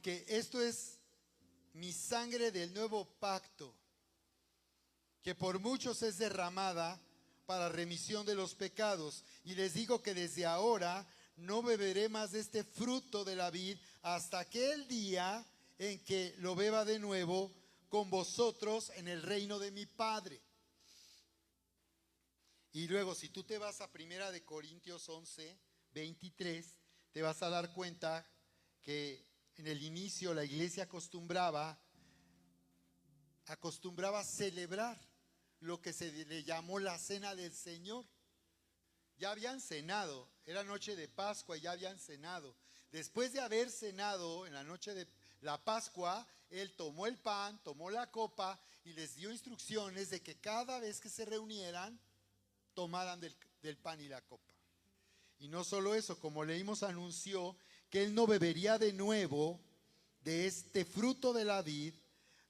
porque esto es mi sangre del nuevo pacto, que por muchos es derramada para remisión de los pecados. Y les digo que desde ahora no beberé más de este fruto de la vid hasta aquel día en que lo beba de nuevo con vosotros en el reino de mi Padre. Y luego, si tú te vas a 1 Corintios 11, 23, te vas a dar cuenta que en el inicio la iglesia acostumbraba a celebrar lo que se le llamó la cena del Señor. Ya habían cenado, era noche de Pascua y ya habían cenado. Después de haber cenado en la noche de la Pascua, Él tomó el pan, tomó la copa y les dio instrucciones de que cada vez que se reunieran, tomaran del pan y la copa. Y no solo eso, como leímos, anunció que Él no bebería de nuevo de este fruto de la vid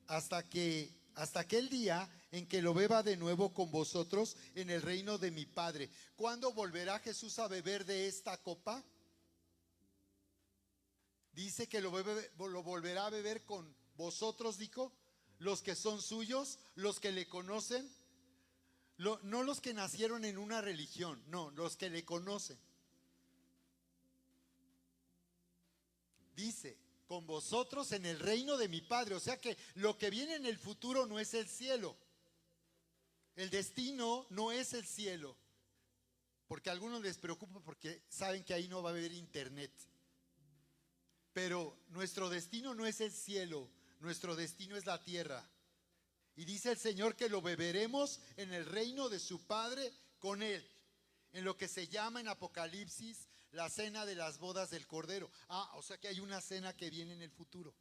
hasta aquel día en que lo beba de nuevo con vosotros en el reino de mi Padre. ¿Cuándo volverá Jesús a beber de esta copa? Dice que lo volverá a beber con vosotros, dijo, los que son suyos, los que le conocen, no los que nacieron en una religión, no, los que le conocen. Dice, con vosotros en el reino de mi Padre. O sea que lo que viene en el futuro no es el cielo. El destino no es el cielo. Porque a algunos les preocupa porque saben que ahí no va a haber internet. Pero nuestro destino no es el cielo, nuestro destino es la tierra. Y dice el Señor que lo beberemos en el reino de su Padre con Él. En lo que se llama en Apocalipsis la cena de las bodas del Cordero. O sea que hay una cena que viene en el futuro.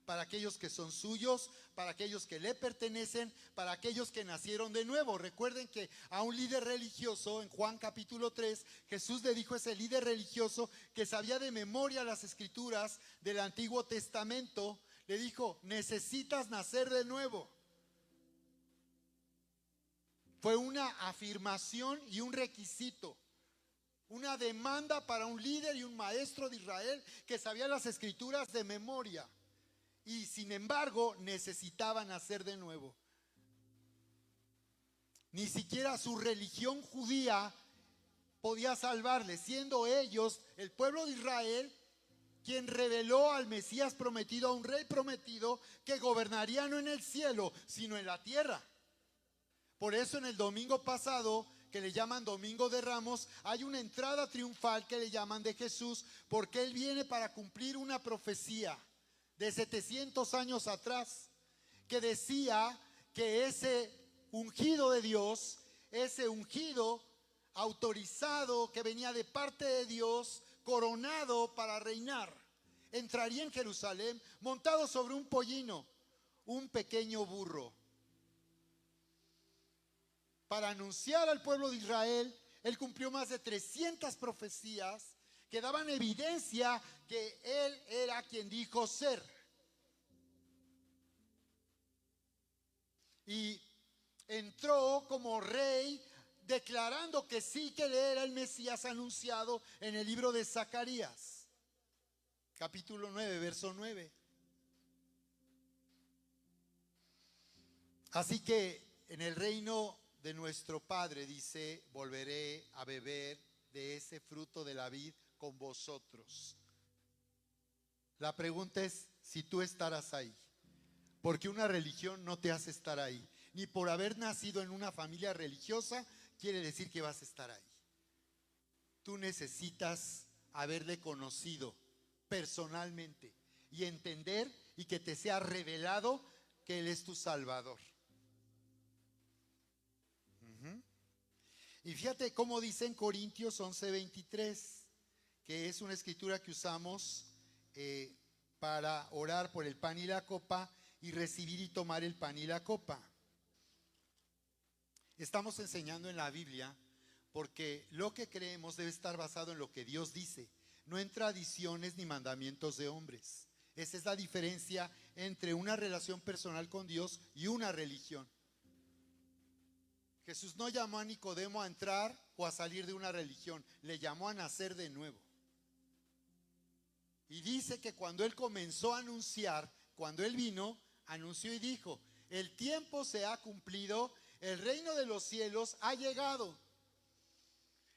Para aquellos que son suyos, para aquellos que le pertenecen, para aquellos que nacieron de nuevo. Recuerden que a un líder religioso, en Juan capítulo 3, Jesús le dijo a ese líder religioso que sabía de memoria las escrituras del Antiguo Testamento, le dijo, necesitas nacer de nuevo. Fue una afirmación y un requisito, una demanda para un líder y un maestro de Israel que sabía las escrituras de memoria. Y sin embargo necesitaba nacer de nuevo. Ni siquiera su religión judía podía salvarle, siendo ellos, el pueblo de Israel, quien reveló al Mesías prometido, a un rey prometido que gobernaría no en el cielo, sino en la tierra. Por eso en el domingo pasado, que le llaman Domingo de Ramos, hay una entrada triunfal que le llaman de Jesús, porque Él viene para cumplir una profecía de 700 años atrás, que decía que ese ungido de Dios, ese ungido autorizado que venía de parte de Dios, coronado para reinar, entraría en Jerusalén montado sobre un pollino, un pequeño burro, para anunciar al pueblo de Israel. Él cumplió más de 300 profecías que daban evidencia que Él era quien dijo ser. Y entró como rey declarando que sí, que Él era el Mesías anunciado en el libro de Zacarías, capítulo 9, verso 9. Así que en el reino de nuestro Padre, dice, volveré a beber de ese fruto de la vid con vosotros. La pregunta es si tú estarás ahí, porque una religión no te hace estar ahí, ni por haber nacido en una familia religiosa quiere decir que vas a estar ahí. Tú necesitas haberle conocido personalmente y entender y que te sea revelado que Él es tu Salvador. Y fíjate cómo dice en Corintios 11:23, que es una escritura que usamos para orar por el pan y la copa y recibir y tomar el pan y la copa. Estamos enseñando en la Biblia porque lo que creemos debe estar basado en lo que Dios dice, no en tradiciones ni mandamientos de hombres. Esa es la diferencia entre una relación personal con Dios y una religión. Jesús no llamó a Nicodemo a entrar o a salir de una religión, le llamó a nacer de nuevo. Y dice que cuando él comenzó a anunciar, cuando él vino, anunció y dijo: el tiempo se ha cumplido, el reino de los cielos ha llegado.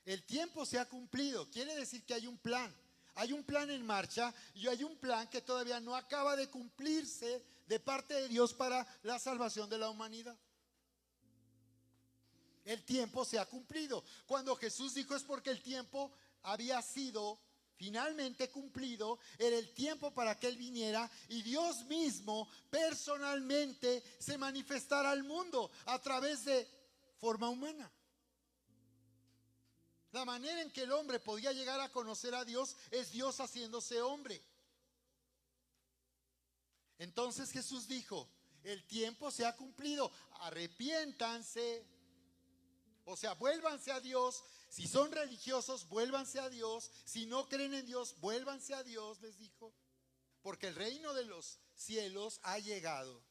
El tiempo se ha cumplido, quiere decir que hay un plan. Hay un plan en marcha y hay un plan que todavía no acaba de cumplirse de parte de Dios para la salvación de la humanidad. El tiempo se ha cumplido. Cuando Jesús dijo es porque el tiempo había sido finalmente cumplido, era el tiempo para que Él viniera y Dios mismo personalmente se manifestara al mundo a través de forma humana. La manera en que el hombre podía llegar a conocer a Dios es Dios haciéndose hombre. Entonces Jesús dijo: el tiempo se ha cumplido, arrepiéntanse. O sea, vuélvanse a Dios. Si son religiosos, vuélvanse a Dios. Si no creen en Dios, vuélvanse a Dios, les dijo. Porque el reino de los cielos ha llegado.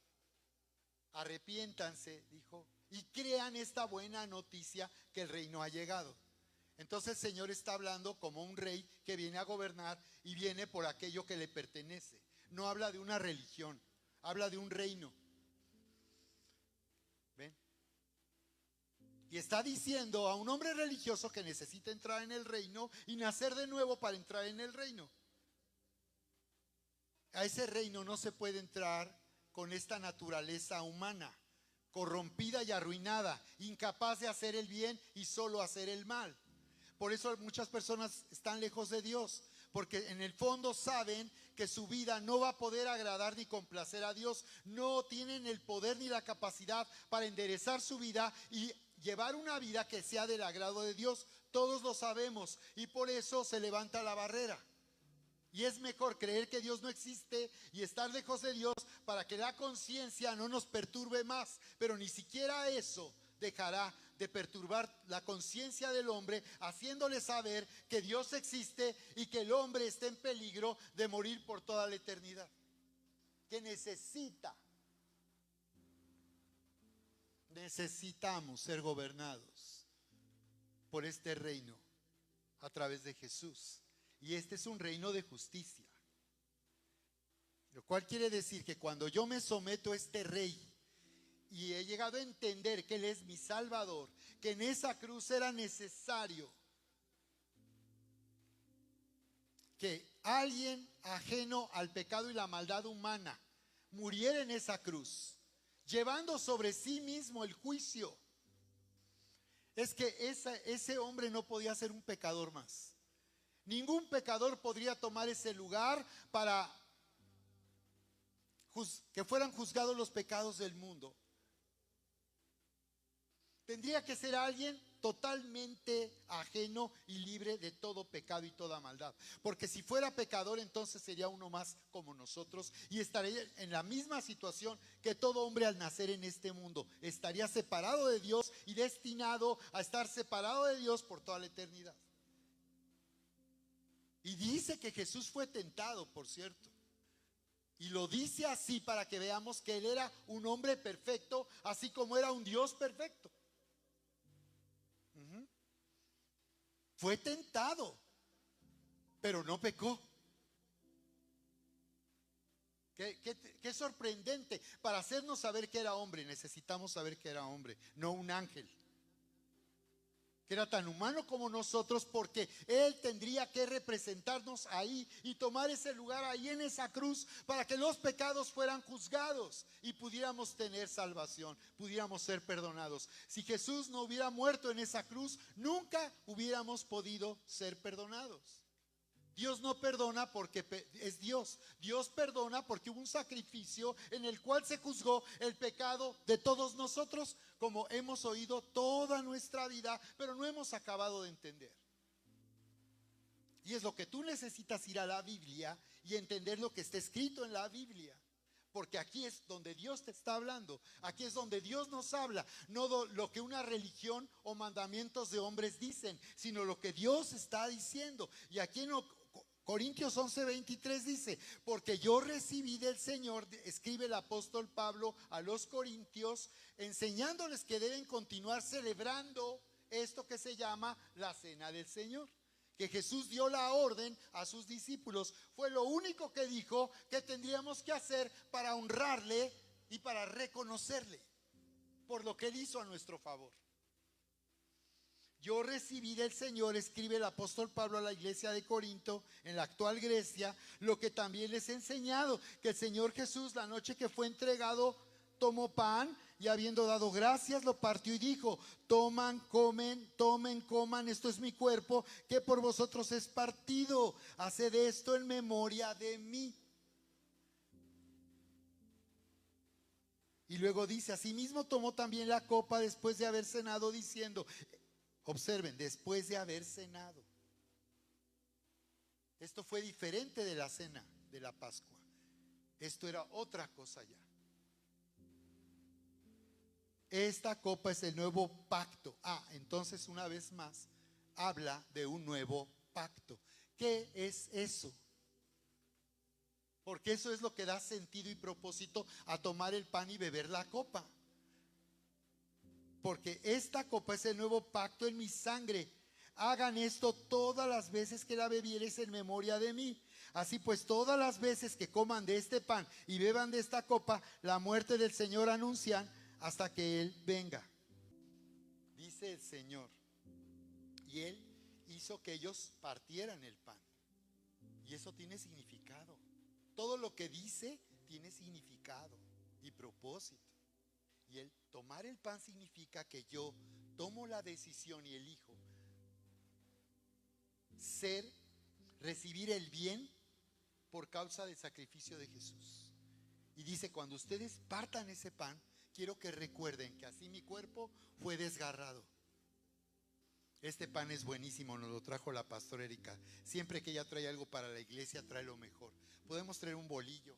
Arrepiéntanse, dijo, y crean esta buena noticia que el reino ha llegado. Entonces el Señor está hablando como un rey que viene a gobernar y viene por aquello que le pertenece. No habla de una religión, habla de un reino. ¿Ven? Y está diciendo a un hombre religioso que necesita entrar en el reino y nacer de nuevo para entrar en el reino. A ese reino no se puede entrar con esta naturaleza humana, corrompida y arruinada, incapaz de hacer el bien y solo hacer el mal. Por eso muchas personas están lejos de Dios, porque en el fondo saben que su vida no va a poder agradar ni complacer a Dios. No tienen el poder ni la capacidad para enderezar su vida y llevar una vida que sea del agrado de Dios. Todos lo sabemos y por eso se levanta la barrera. Y es mejor creer que Dios no existe y estar lejos de Dios para que la conciencia no nos perturbe más. Pero ni siquiera eso dejará de perturbar la conciencia del hombre, haciéndole saber que Dios existe y que el hombre está en peligro de morir por toda la eternidad. Que necesitamos ser gobernados por este reino a través de Jesús. Y este es un reino de justicia. Lo cual quiere decir que cuando yo me someto a este rey y he llegado a entender que Él es mi Salvador, que en esa cruz era necesario que alguien ajeno al pecado y la maldad humana muriera en esa cruz, llevando sobre sí mismo el juicio. Es que ese hombre no podía ser un pecador más. Ningún pecador podría tomar ese lugar para que fueran juzgados los pecados del mundo. Tendría que ser alguien totalmente ajeno y libre de todo pecado y toda maldad. Porque si fuera pecador, entonces sería uno más como nosotros y estaría en la misma situación que todo hombre al nacer en este mundo. Estaría separado de Dios y destinado a estar separado de Dios por toda la eternidad. Y dice que Jesús fue tentado, por cierto. Y lo dice así para que veamos que Él era un hombre perfecto, así como era un Dios perfecto. Fue tentado, pero no pecó. Qué sorprendente. Para hacernos saber que era hombre, necesitamos saber que era hombre, no un ángel. Que era tan humano como nosotros, porque Él tendría que representarnos ahí y tomar ese lugar ahí en esa cruz para que los pecados fueran juzgados y pudiéramos tener salvación, pudiéramos ser perdonados. Si Jesús no hubiera muerto en esa cruz, nunca hubiéramos podido ser perdonados. Dios no perdona porque es Dios. Dios perdona porque hubo un sacrificio en el cual se juzgó el pecado de todos nosotros, como hemos oído toda nuestra vida, pero no hemos acabado de entender. Y es lo que tú necesitas, ir a la Biblia y entender lo que está escrito en la Biblia. Porque aquí es donde Dios te está hablando. Aquí es donde Dios nos habla. No lo que una religión o mandamientos de hombres dicen, sino lo que Dios está diciendo. Y aquí en Corintios 11:23 dice: porque yo recibí del Señor, escribe el apóstol Pablo a los corintios, enseñándoles que deben continuar celebrando esto que se llama la cena del Señor. que Jesús dio la orden a sus discípulos. Fue lo único que dijo que tendríamos que hacer para honrarle y para reconocerle por lo que Él hizo a nuestro favor. Yo recibí del Señor, escribe el apóstol Pablo a la iglesia de Corinto, en la actual Grecia, lo que también les he enseñado, que el Señor Jesús, la noche que fue entregado, tomó pan y habiendo dado gracias, lo partió y dijo: tomen, coman, esto es mi cuerpo, que por vosotros es partido. Haced esto en memoria de mí. Y luego dice: asimismo tomó también la copa después de haber cenado, diciendo, observen, después de haber cenado. Esto fue diferente de la cena de la Pascua. Esto era otra cosa ya. Esta copa es el nuevo pacto. Entonces una vez más habla de un nuevo pacto. ¿Qué es eso? Porque eso es lo que da sentido y propósito a tomar el pan y beber la copa. Porque esta copa es el nuevo pacto en mi sangre. Hagan esto todas las veces que la bebiereis en memoria de mí. Así pues, todas las veces que coman de este pan y beban de esta copa, la muerte del Señor anuncian hasta que Él venga. Dice el Señor. Y Él hizo que ellos partieran el pan. Y eso tiene significado. Todo lo que dice tiene significado y propósito. Y el tomar el pan significa que yo tomo la decisión y elijo recibir el bien por causa del sacrificio de Jesús. Y dice: cuando ustedes partan ese pan, quiero que recuerden que así mi cuerpo fue desgarrado. Este pan es buenísimo, nos lo trajo la pastora Erika. Siempre que ella trae algo para la iglesia, trae lo mejor. Podemos traer un bolillo,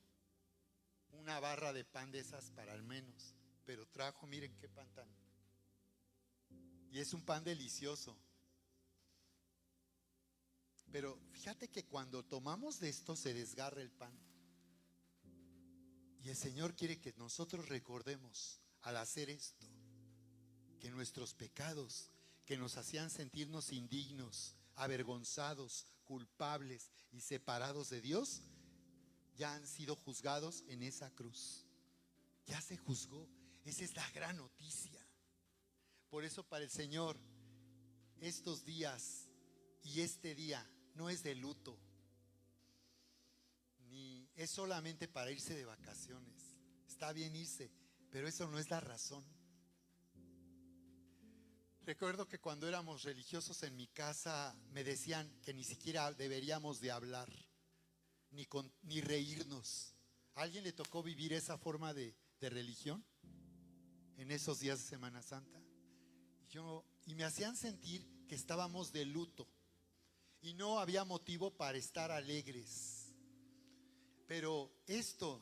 una barra de pan de esas para al menos. Pero trajo, miren qué pan tan. Y es un pan delicioso. Pero fíjate que cuando tomamos de esto se desgarra el pan. Y el Señor quiere que nosotros recordemos al hacer esto, que nuestros pecados que nos hacían sentirnos indignos, avergonzados, culpables y separados de Dios, ya han sido juzgados en esa cruz. Ya se juzgó. Esa es la gran noticia. Por eso para el Señor estos días y este día no es de luto, ni es solamente para irse de vacaciones. Está bien irse, pero eso no es la razón. Recuerdo que cuando éramos religiosos en mi casa me decían que ni siquiera deberíamos de hablar ni reírnos. ¿A alguien le tocó vivir esa forma de religión en esos días de Semana Santa? Y me hacían sentir que estábamos de luto y no había motivo para estar alegres. Pero estos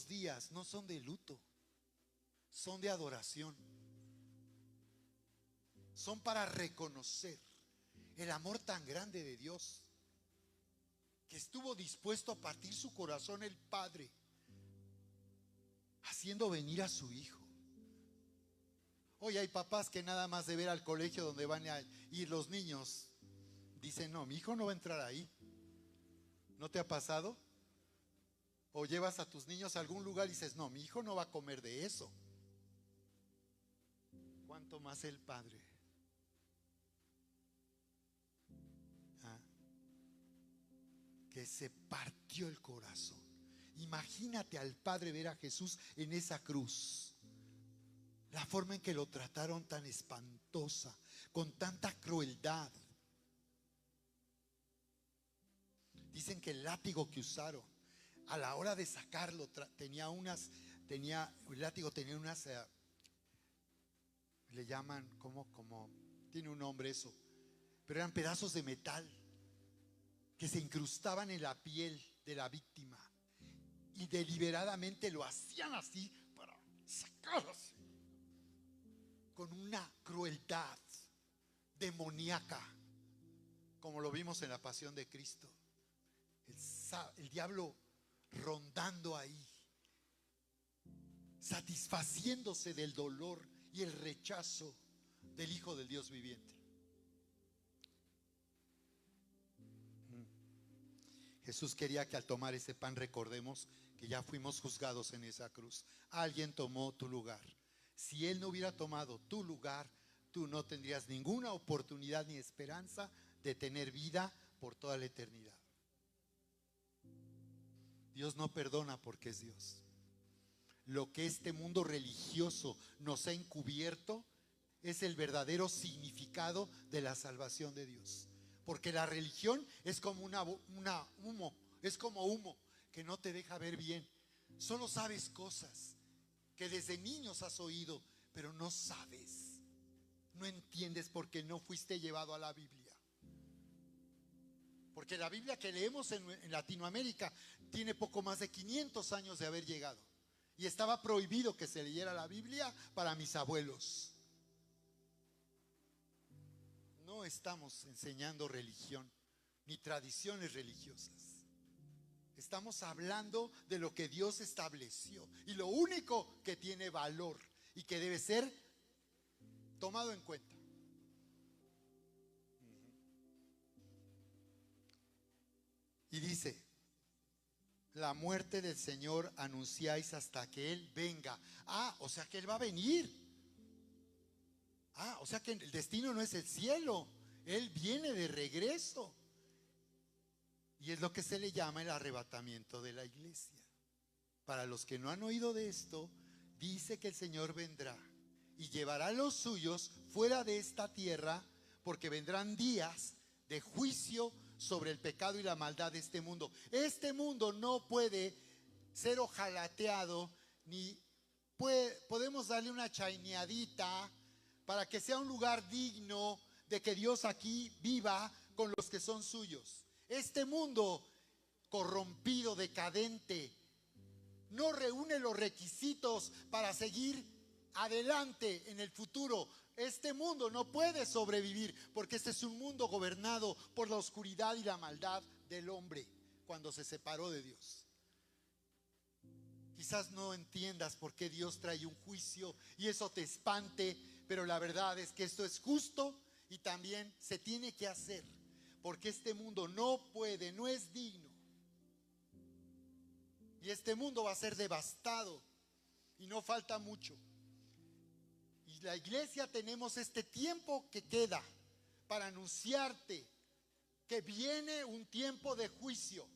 días no son de luto, son de adoración. Son para reconocer el amor tan grande de Dios, que estuvo dispuesto a partir su corazón el Padre, haciendo venir a su Hijo. Hoy hay papás que nada más de ver al colegio donde van a ir los niños, dicen: no, mi hijo no va a entrar ahí. ¿No te ha pasado? O llevas a tus niños a algún lugar y dices: no, mi hijo no va a comer de eso. ¿Cuánto más el Padre? Que se partió el corazón. Imagínate al Padre ver a Jesús en esa cruz. La forma en que lo trataron tan espantosa, con tanta crueldad. Dicen que el látigo que usaron a la hora de sacarlo el látigo tenía unas, le llaman como tiene un nombre eso, pero eran pedazos de metal que se incrustaban en la piel de la víctima y deliberadamente lo hacían así para sacarse con una crueldad demoníaca, como lo vimos en la pasión de Cristo. El diablo rondando ahí, satisfaciéndose del dolor y el rechazo del Hijo del Dios viviente. Jesús quería que al tomar ese pan recordemos que ya fuimos juzgados en esa cruz. Alguien tomó tu lugar. Si Él no hubiera tomado tu lugar, tú no tendrías ninguna oportunidad ni esperanza de tener vida por toda la eternidad. Dios no perdona porque es Dios. Lo que este mundo religioso nos ha encubierto es el verdadero significado de la salvación de Dios. Porque la religión es como humo, es como humo que no te deja ver bien. Solo sabes cosas que desde niños has oído, pero no sabes, no entiendes porque no fuiste llevado a la Biblia. Porque la Biblia que leemos en Latinoamérica tiene poco más de 500 años de haber llegado. Y estaba prohibido que se leyera la Biblia para mis abuelos. No estamos enseñando religión ni tradiciones religiosas. Estamos hablando de lo que Dios estableció y lo único que tiene valor y que debe ser tomado en cuenta. Y dice: la muerte del Señor anunciáis hasta que Él venga. O sea que Él va a venir. O sea que el destino no es el cielo. Él viene de regreso. Y es lo que se le llama el arrebatamiento de la iglesia. Para los que no han oído de esto, dice que el Señor vendrá y llevará a los suyos fuera de esta tierra, porque vendrán días de juicio sobre el pecado y la maldad de este mundo. Este mundo no puede ser ojalateado, ni podemos darle una chaineadita para que sea un lugar digno de que Dios aquí viva con los que son suyos. Este mundo corrompido, decadente, no reúne los requisitos para seguir adelante en el futuro. Este mundo no puede sobrevivir porque este es un mundo gobernado por la oscuridad y la maldad del hombre cuando se separó de Dios. Quizás no entiendas por qué Dios trae un juicio y eso te espante, pero la verdad es que esto es justo y también se tiene que hacer, porque este mundo no puede, no es digno. Y este mundo va a ser devastado y no falta mucho. Y la iglesia tenemos este tiempo que queda para anunciarte que viene un tiempo de juicio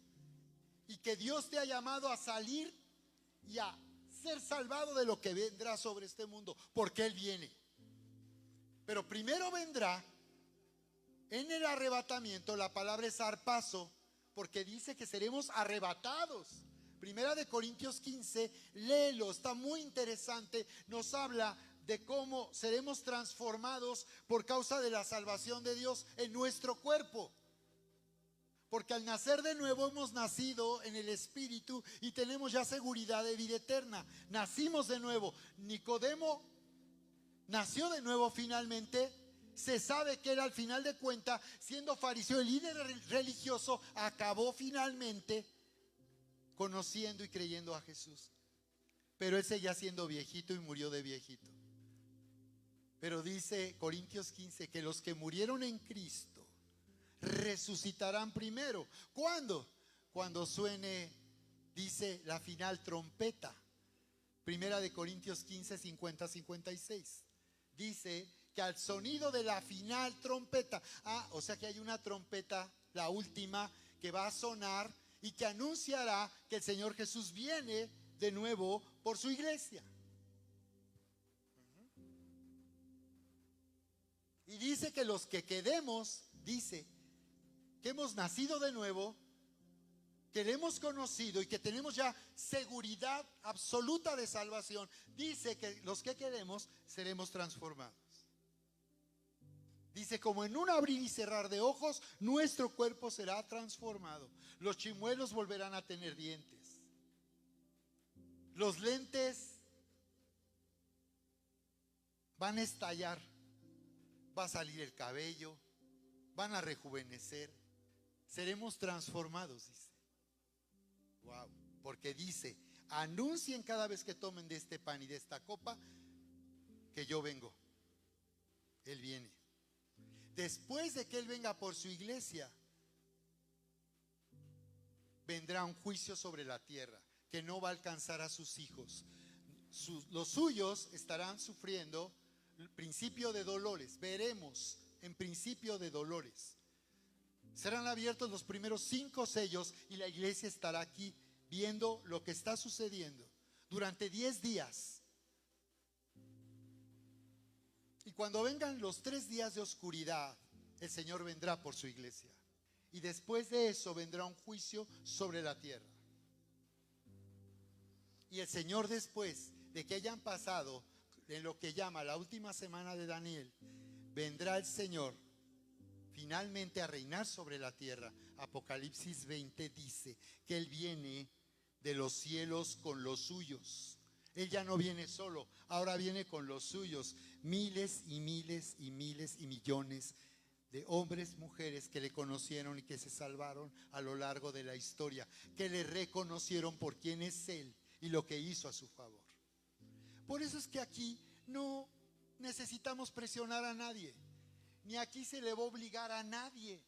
y que Dios te ha llamado a salir y a ser salvado de lo que vendrá sobre este mundo, porque Él viene. Pero primero vendrá en el arrebatamiento. La palabra es zarpazo, porque dice que seremos arrebatados. Primera de Corintios 15, léelo, está muy interesante. Nos habla de cómo seremos transformados por causa de la salvación de Dios en nuestro cuerpo. Porque al nacer de nuevo hemos nacido en el Espíritu y tenemos ya seguridad de vida eterna. Nacimos de nuevo. Nicodemo nació de nuevo finalmente. Se sabe que él, al final de cuentas, siendo fariseo y líder religioso, acabó finalmente conociendo y creyendo a Jesús. Pero él seguía siendo viejito y murió de viejito. Pero dice Corintios 15 que los que murieron en Cristo resucitarán primero. ¿Cuándo? Cuando suene, dice, la final trompeta. Primera de Corintios 15, 50, 56. Dice que al sonido de la final trompeta, o sea que hay una trompeta, la última, que va a sonar y que anunciará que el Señor Jesús viene de nuevo por su iglesia. Y dice que los que quedemos, dice, que hemos nacido de nuevo, que le hemos conocido y que tenemos ya seguridad absoluta de salvación, dice que los que quedemos seremos transformados. Dice, como en un abrir y cerrar de ojos, nuestro cuerpo será transformado. Los chimuelos volverán a tener dientes. Los lentes van a estallar. Va a salir el cabello. Van a rejuvenecer. Seremos transformados, dice. Wow. Porque dice, anuncien cada vez que tomen de este pan y de esta copa que yo vengo. Él viene. Después de que Él venga por su iglesia, vendrá un juicio sobre la tierra que no va a alcanzar a sus hijos. Los suyos estarán sufriendo el principio de dolores. Veremos en principio de dolores. Serán abiertos los primeros 5 sellos y la iglesia estará aquí viendo lo que está sucediendo durante 10 días. Y cuando vengan los 3 días de oscuridad, el Señor vendrá por su iglesia. Y después de eso vendrá un juicio sobre la tierra. Y el Señor, después de que hayan pasado en lo que llama la última semana de Daniel, vendrá el Señor finalmente a reinar sobre la tierra. Apocalipsis 20 dice que Él viene de los cielos con los suyos. Él ya no viene solo, ahora viene con los suyos. Miles y miles y miles y millones de hombres, mujeres que le conocieron y que se salvaron a lo largo de la historia, que le reconocieron por quién es Él y lo que hizo a su favor. Por eso es que aquí no necesitamos presionar a nadie, ni aquí se le va a obligar a nadie,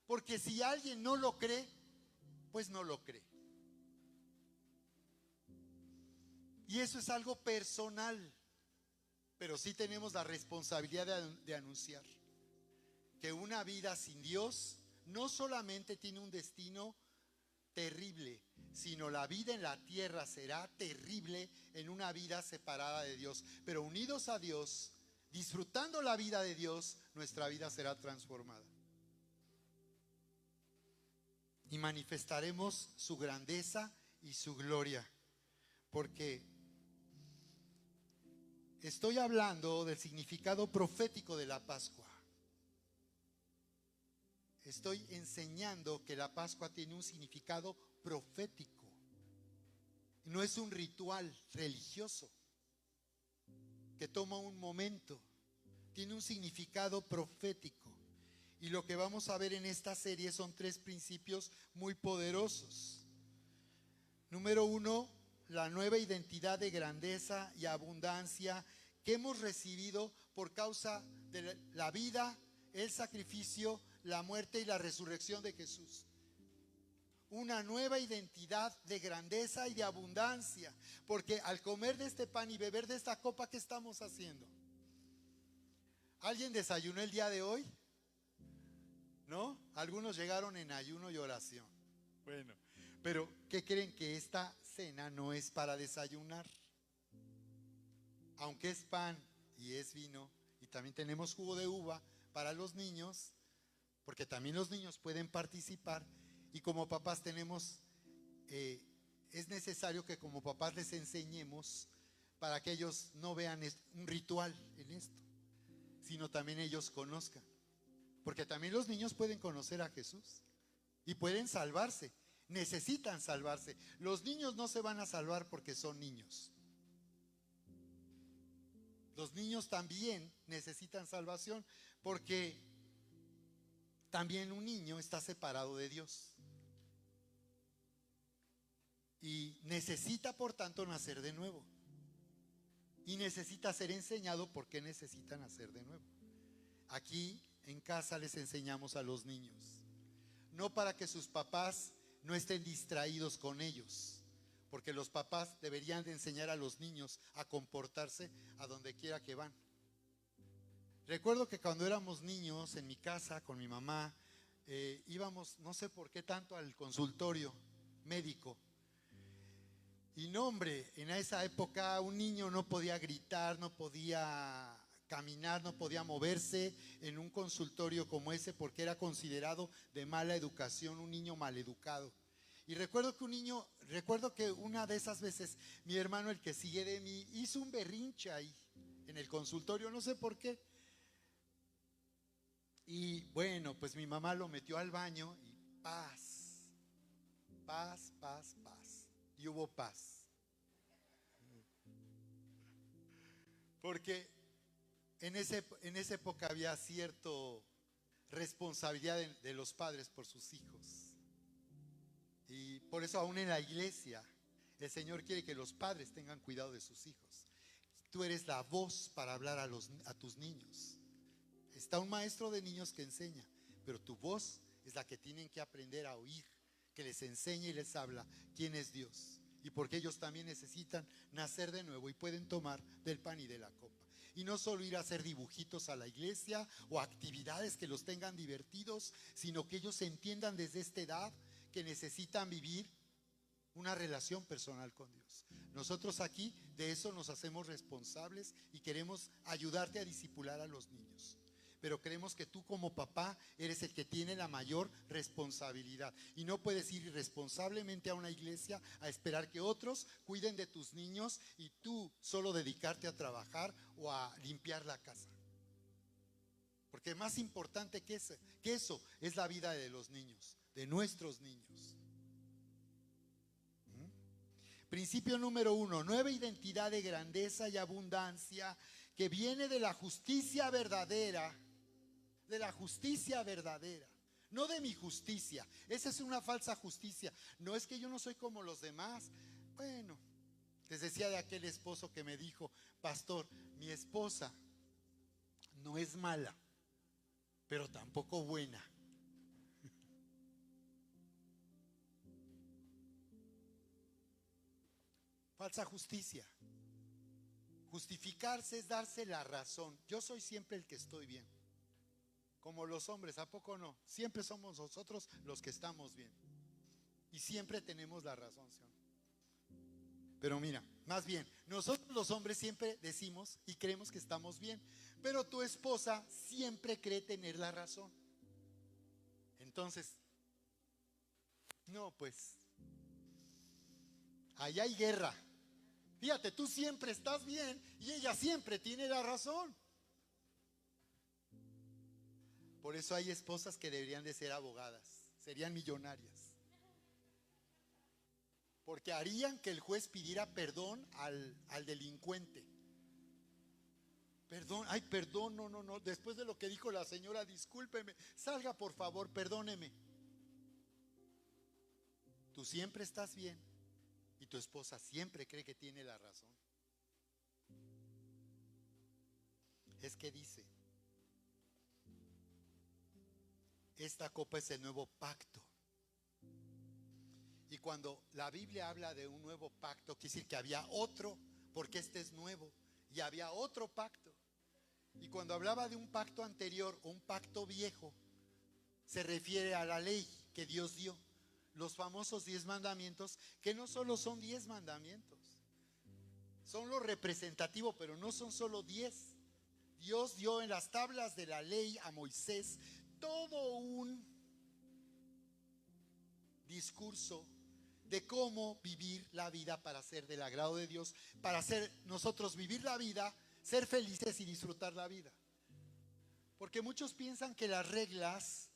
porque si alguien no lo cree, pues no lo cree. Y eso es algo personal, pero sí tenemos la responsabilidad de anunciar que una vida sin Dios no solamente tiene un destino terrible, sino la vida en la tierra será terrible en una vida separada de Dios. Pero unidos a Dios, disfrutando la vida de Dios, nuestra vida será transformada. Y manifestaremos su grandeza y su gloria. Porque estoy hablando del significado profético de la Pascua. Estoy enseñando que la Pascua tiene un significado profético. No es un ritual religioso que toma un momento. Tiene un significado profético. Y lo que vamos a ver en esta serie son 3 principios muy poderosos. Número 1, la nueva identidad de grandeza y abundancia que hemos recibido por causa de la vida, el sacrificio, la muerte y la resurrección de Jesús. Una nueva identidad de grandeza y de abundancia, porque al comer de este pan y beber de esta copa, ¿qué estamos haciendo? ¿Alguien desayunó el día de hoy? ¿No? Algunos llegaron en ayuno y oración. Bueno, pero ¿qué creen? Que esta cena no es para desayunar. Aunque es pan y es vino, y también tenemos jugo de uva para los niños, porque también los niños pueden participar, y como papás es necesario que como papás les enseñemos para que ellos no vean un ritual en esto, sino también ellos conozcan. Porque también los niños pueden conocer a Jesús y pueden salvarse, necesitan salvarse. Los niños no se van a salvar porque son niños. Los niños también necesitan salvación porque también un niño está separado de Dios. Y necesita, por tanto, nacer de nuevo. Y necesita ser enseñado por qué necesita nacer de nuevo. Aquí en casa les enseñamos a los niños. No para que sus papás no estén distraídos con ellos. Porque los papás deberían de enseñar a los niños a comportarse a donde quiera que van. Recuerdo que cuando éramos niños en mi casa con mi mamá, íbamos, no sé por qué tanto, al consultorio médico. Y no, hombre, en esa época un niño no podía gritar, no podía caminar, no podía moverse en un consultorio como ese porque era considerado de mala educación, un niño maleducado. Y recuerdo que una de esas veces mi hermano, el que sigue de mí, hizo un berrinche ahí en el consultorio, no sé por qué. Y bueno, pues mi mamá lo metió al baño y paz, paz, paz, paz. Y hubo paz. Porque en esa época había cierta responsabilidad de los padres por sus hijos. Y por eso aún en la iglesia el Señor quiere que los padres tengan cuidado de sus hijos. Tú eres la voz para hablar a tus niños. Está un maestro de niños que enseña, pero tu voz es la que tienen que aprender a oír que les enseña y les habla quién es Dios. Y porque ellos también necesitan nacer de nuevo y pueden tomar del pan y de la copa. Y no solo ir a hacer dibujitos a la iglesia o actividades que los tengan divertidos, sino que ellos entiendan desde esta edad que necesitan vivir una relación personal con Dios. Nosotros aquí de eso nos hacemos responsables y queremos ayudarte a discipular a los niños. Pero creemos que tú como papá eres el que tiene la mayor responsabilidad. Y no puedes ir irresponsablemente a una iglesia a esperar que otros cuiden de tus niños y tú solo dedicarte a trabajar o a limpiar la casa. Porque más importante que eso es la vida de los niños, de nuestros niños. Principio número 1, nueva identidad de grandeza y abundancia que viene de la justicia verdadera. De la justicia verdadera, no de mi justicia. Esa es una falsa justicia. No es que yo no soy como los demás. Bueno, les decía de aquel esposo que me dijo: pastor, mi esposa no es mala, pero tampoco buena. Falsa justicia. Justificarse es darse la razón. Yo soy siempre el que estoy bien. Como los hombres, ¿a poco no? Siempre somos nosotros los que estamos bien. Y siempre tenemos la razón, ¿sí? Pero mira, más bien, nosotros los hombres siempre decimos y creemos que estamos bien, pero tu esposa siempre cree tener la razón. Entonces, no, pues, ahí hay guerra. Fíjate, tú siempre estás bien y ella siempre tiene la razón. Por eso hay esposas que deberían de ser abogadas, serían millonarias. Porque harían que el juez pidiera perdón al delincuente. Perdón, ay, perdón, no. Después de lo que dijo la señora, discúlpeme, salga por favor, perdóneme. Tú siempre estás bien y tu esposa siempre cree que tiene la razón. Es que dice: esta copa es el nuevo pacto. Y cuando la Biblia habla de un nuevo pacto, quiere decir que había otro, porque este es nuevo, y había otro pacto. Y cuando hablaba de un pacto anterior o un pacto viejo, se refiere a la ley que Dios dio, los famosos 10 mandamientos, que no solo son 10 mandamientos, son lo representativo, pero no son solo 10. Dios dio en las tablas de la ley a Moisés todo un discurso de cómo vivir la vida para ser del agrado de Dios, para hacer nosotros vivir la vida, ser felices y disfrutar la vida. Porque muchos piensan que las reglas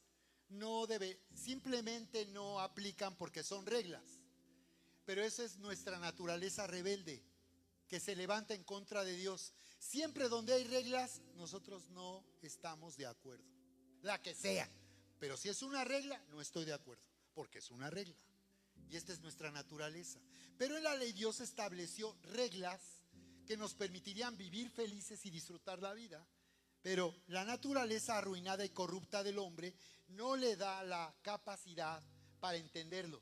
simplemente no aplican porque son reglas. Pero esa es nuestra naturaleza rebelde, que se levanta en contra de Dios. Siempre donde hay reglas, nosotros no estamos de acuerdo, la que sea. Pero si es una regla, no estoy de acuerdo, porque es una regla. Y esta es nuestra naturaleza. Pero en la ley Dios estableció reglas que nos permitirían vivir felices y disfrutar la vida. Pero la naturaleza arruinada y corrupta del hombre no le da la capacidad para entenderlo.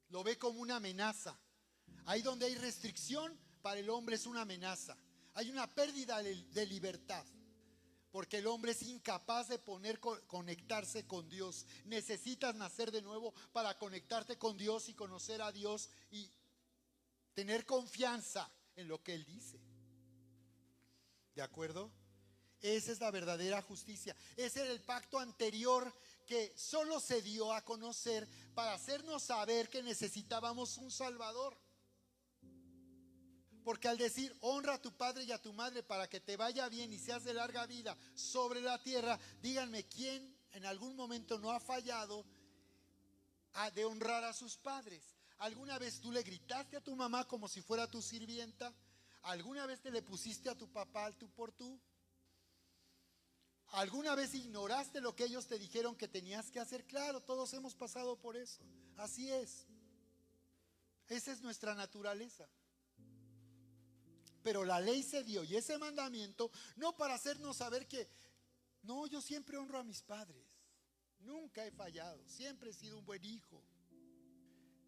Lo ve como una amenaza. Ahí donde hay restricción, para el hombre es una amenaza. Hay una pérdida de libertad. Porque el hombre es incapaz de conectarse con Dios. Necesitas nacer de nuevo para conectarte con Dios y conocer a Dios y tener confianza en lo que Él dice. ¿De acuerdo? Esa es la verdadera justicia. Ese era el pacto anterior que solo se dio a conocer para hacernos saber que necesitábamos un Salvador. Porque al decir honra a tu padre y a tu madre para que te vaya bien y seas de larga vida sobre la tierra, díganme, ¿quién en algún momento no ha fallado de honrar a sus padres? ¿Alguna vez tú le gritaste a tu mamá como si fuera tu sirvienta? ¿Alguna vez te le pusiste a tu papá al tú por tú? ¿Alguna vez ignoraste lo que ellos te dijeron que tenías que hacer? Claro, todos hemos pasado por eso. Así es. Esa es nuestra naturaleza. Pero la ley se dio y ese mandamiento no para hacernos saber que no, yo siempre honro a mis padres, nunca he fallado, siempre he sido un buen hijo.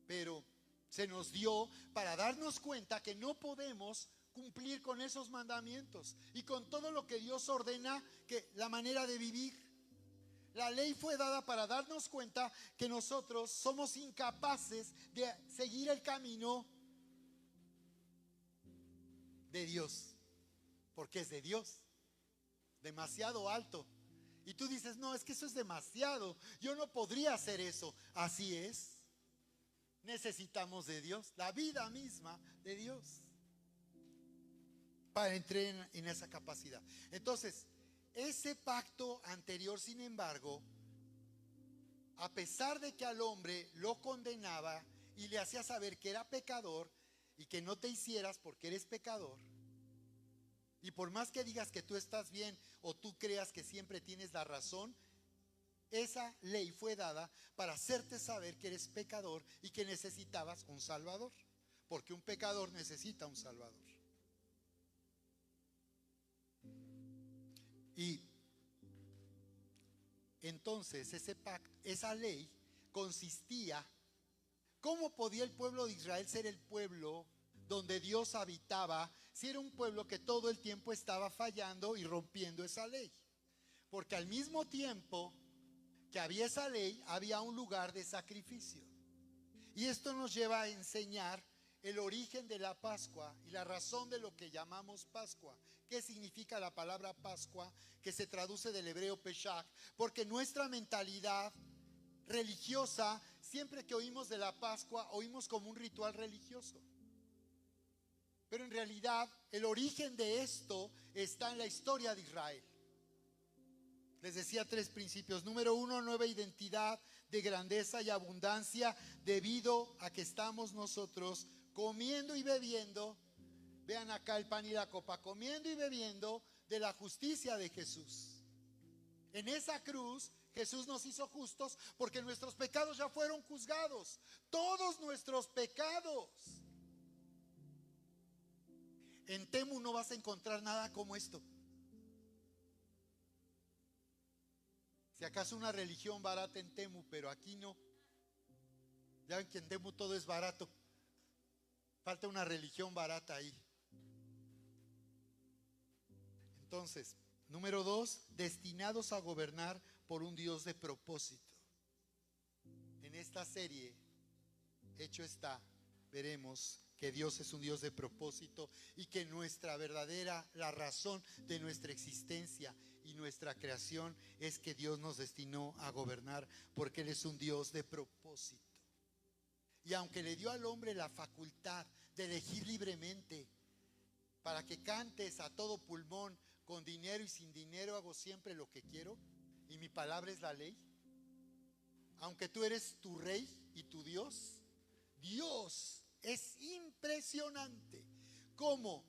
pero se nos dio para darnos cuenta que no podemos cumplir con esos mandamientos y con todo lo que Dios ordena, que la manera de vivir. La ley fue dada para darnos cuenta que nosotros somos incapaces de seguir el camino de Dios, porque es de Dios, demasiado alto. Y tú dices, no, es que eso es demasiado, yo no podría hacer eso. Así es, necesitamos de Dios, la vida misma de Dios, para entrar en esa capacidad. Entonces, ese pacto anterior, sin embargo, a pesar de que al hombre lo condenaba y le hacía saber que era pecador y que no te hicieras porque eres pecador, y por más que digas que tú estás bien o tú creas que siempre tienes la razón, esa ley fue dada para hacerte saber que eres pecador y que necesitabas un salvador, porque un pecador necesita un salvador. Y entonces esa ley consistía, ¿cómo podía el pueblo de Israel ser el pueblo donde Dios habitaba si era un pueblo que todo el tiempo estaba fallando y rompiendo esa ley? Porque al mismo tiempo que había esa ley, había un lugar de sacrificio. Y esto nos lleva a enseñar el origen de la Pascua y la razón de lo que llamamos Pascua. ¿Qué significa la palabra Pascua? Que se traduce del hebreo Peshach, porque nuestra mentalidad religiosa, siempre que oímos de la Pascua, oímos como un ritual religioso. Pero en realidad el origen de esto está en la historia de Israel. Les decía 3 principios. Número 1, nueva identidad de grandeza y abundancia debido a que estamos nosotros comiendo y bebiendo. Vean acá el pan y la copa, comiendo y bebiendo de la justicia de Jesús. En esa cruz Jesús nos hizo justos porque nuestros pecados ya fueron juzgados. Todos nuestros pecados. En Temu no vas a encontrar nada como esto. Si acaso una religión barata en Temu, pero aquí no. Ya ven que en Temu todo es barato. Falta una religión barata ahí. Entonces, número 2, destinados a gobernar por un Dios de propósito. En esta serie, hecho está, veremos que Dios es un Dios de propósito y que nuestra verdadera, la razón de nuestra existencia y nuestra creación es que Dios nos destinó a gobernar porque Él es un Dios de propósito. Y aunque le dio al hombre la facultad de elegir libremente para que cantes a todo pulmón, con dinero y sin dinero hago siempre lo que quiero y mi palabra es la ley, aunque tú eres tu rey y tu Dios, Dios es impresionante cómo,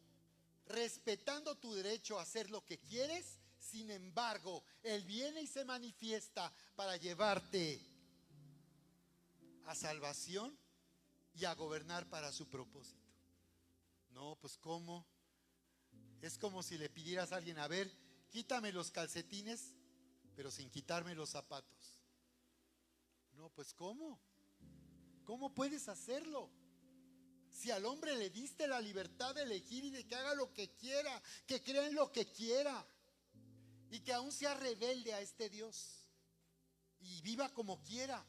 respetando tu derecho a hacer lo que quieres, sin embargo, Él viene y se manifiesta para llevarte a salvación y a gobernar para su propósito. No, pues ¿cómo? Es como si le pidieras a alguien, a ver, quítame los calcetines, pero sin quitarme los zapatos. No, pues ¿cómo? ¿Cómo puedes hacerlo? Si al hombre le diste la libertad de elegir y de que haga lo que quiera, que crea en lo que quiera y que aún sea rebelde a este Dios y viva como quiera,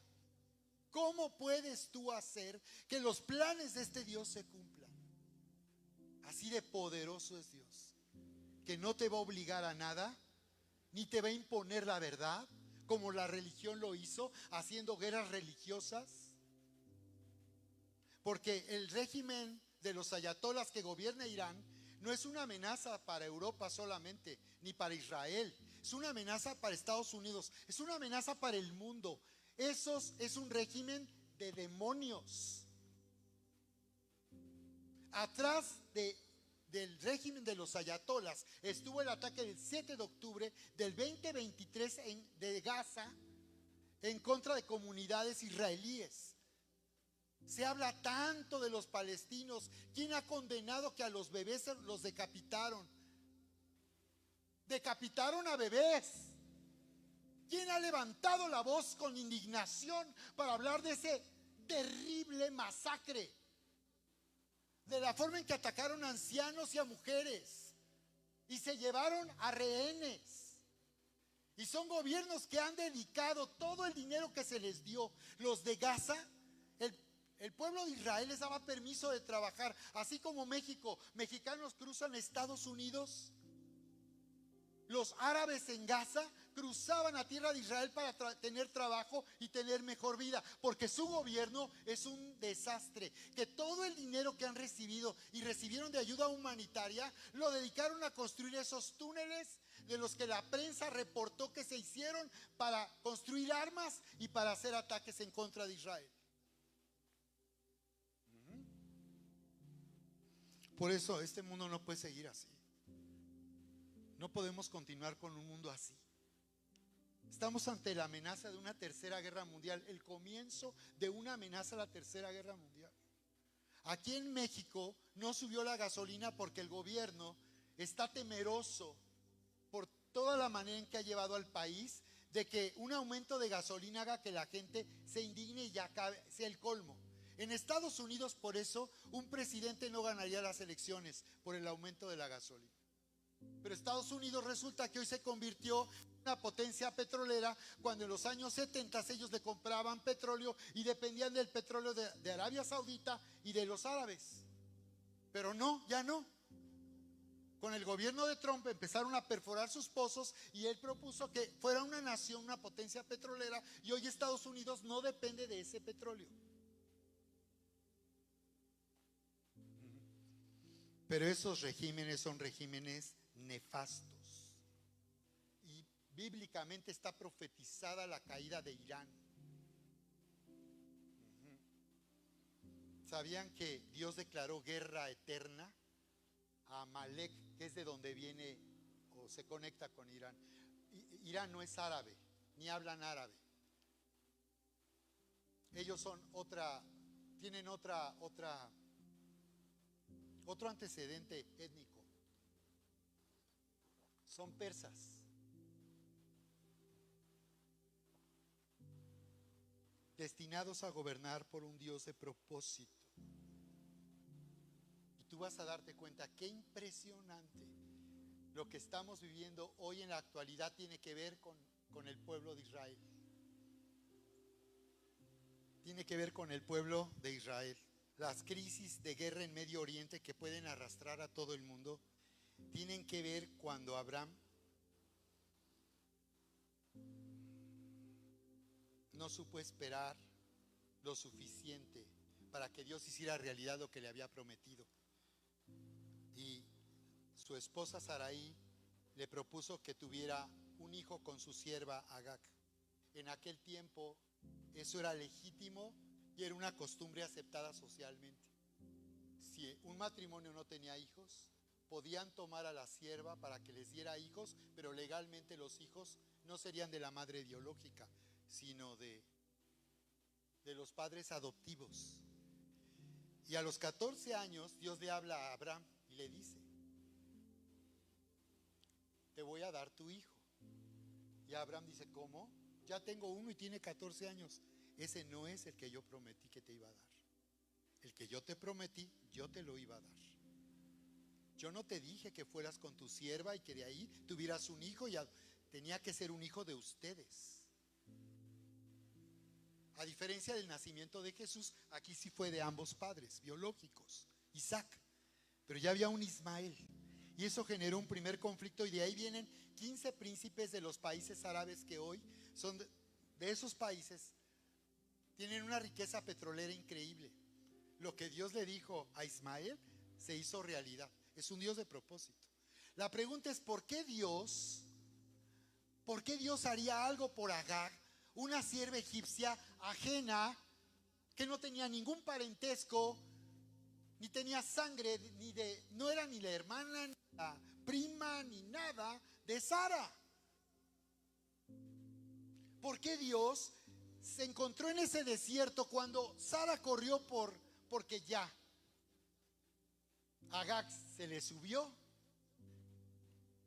¿cómo puedes tú hacer que los planes de este Dios se cumplan? Así de poderoso es Dios, que no te va a obligar a nada, ni te va a imponer la verdad, como la religión lo hizo, haciendo guerras religiosas. Porque el régimen de los ayatolas que gobierna Irán no es una amenaza para Europa solamente, ni para Israel. Es una amenaza para Estados Unidos, es una amenaza para el mundo. Eso es un régimen de demonios. Atrás del régimen de los ayatolas estuvo el ataque del 7 de octubre del 2023 de Gaza en contra de comunidades israelíes. Se habla tanto de los palestinos. ¿Quién ha condenado que a los bebés los decapitaron? Decapitaron a bebés. ¿Quién ha levantado la voz con indignación para hablar de ese terrible masacre de la forma en que atacaron a ancianos y a mujeres y se llevaron a rehenes. Y son gobiernos que han dedicado todo el dinero que se les dio. Los de Gaza, el pueblo de Israel les daba permiso de trabajar, así como México. Mexicanos cruzan a Estados Unidos. Los árabes en Gaza cruzaban a tierra de Israel para tener trabajo y tener mejor vida, porque su gobierno es un desastre. Que todo el dinero que han recibido y recibieron de ayuda humanitaria lo dedicaron a construir esos túneles de los que la prensa reportó que se hicieron para construir armas y para hacer ataques en contra de Israel. Por eso este mundo no puede seguir así. No podemos continuar con un mundo así. Estamos ante la amenaza de una tercera guerra mundial, el comienzo de una amenaza a la tercera guerra mundial. Aquí en México no subió la gasolina porque el gobierno está temeroso por toda la manera en que ha llevado al país, de que un aumento de gasolina haga que la gente se indigne y ya sea el colmo. En Estados Unidos, por eso, un presidente no ganaría las elecciones por el aumento de la gasolina. Pero Estados Unidos resulta que hoy se convirtió en una potencia petrolera, cuando en los años 70 ellos le compraban petróleo y dependían del petróleo de Arabia Saudita y de los árabes. Pero no, ya no. Con el gobierno de Trump empezaron a perforar sus pozos y él propuso que fuera una nación, una potencia petrolera, y hoy Estados Unidos no depende de ese petróleo. Pero esos regímenes son regímenes nefastos. Y bíblicamente está profetizada la caída de Irán. ¿Sabían que Dios declaró guerra eterna a Amalek, que es de donde viene o se conecta con Irán? Irán no es árabe, ni hablan árabe. Ellos son tienen otro antecedente étnico. Son persas. Destinados a gobernar por un Dios de propósito. Y tú vas a darte cuenta qué impresionante lo que estamos viviendo hoy en la actualidad tiene que ver con el pueblo de Israel. Tiene que ver con el pueblo de Israel. Las crisis de guerra en Medio Oriente que pueden arrastrar a todo el mundo tienen que ver cuando Abraham no supo esperar lo suficiente para que Dios hiciera realidad lo que le había prometido. Y su esposa Sarai le propuso que tuviera un hijo con su sierva Agar. En aquel tiempo eso era legítimo y era una costumbre aceptada socialmente. Si un matrimonio no tenía hijos, podían tomar a la sierva para que les diera hijos, pero legalmente los hijos no serían de la madre biológica, sino de los padres adoptivos. Y a los 14 años Dios le habla a Abraham y le dice: te voy a dar tu hijo. Y Abraham dice: ¿cómo? Ya tengo uno y tiene 14 años. Ese no es el que yo prometí que te iba a dar. El que yo te prometí, yo te lo iba a dar. Yo no te dije que fueras con tu sierva y que de ahí tuvieras un hijo. Tenía que ser un hijo de ustedes. A diferencia del nacimiento de Jesús, aquí sí fue de ambos padres biológicos, Isaac. Pero ya había un Ismael. Y eso generó un primer conflicto, y de ahí vienen 15 príncipes de los países árabes que hoy son de esos países. Tienen una riqueza petrolera increíble. Lo que Dios le dijo a Ismael se hizo realidad. Es un Dios de propósito. La pregunta es: ¿por qué Dios haría algo por Agar, una sierva egipcia ajena, que no tenía ningún parentesco, ni tenía sangre, no era ni la hermana, ni la prima, ni nada de Sara? ¿Por qué Dios se encontró en ese desierto cuando Sara corrió porque ya Agar se le subió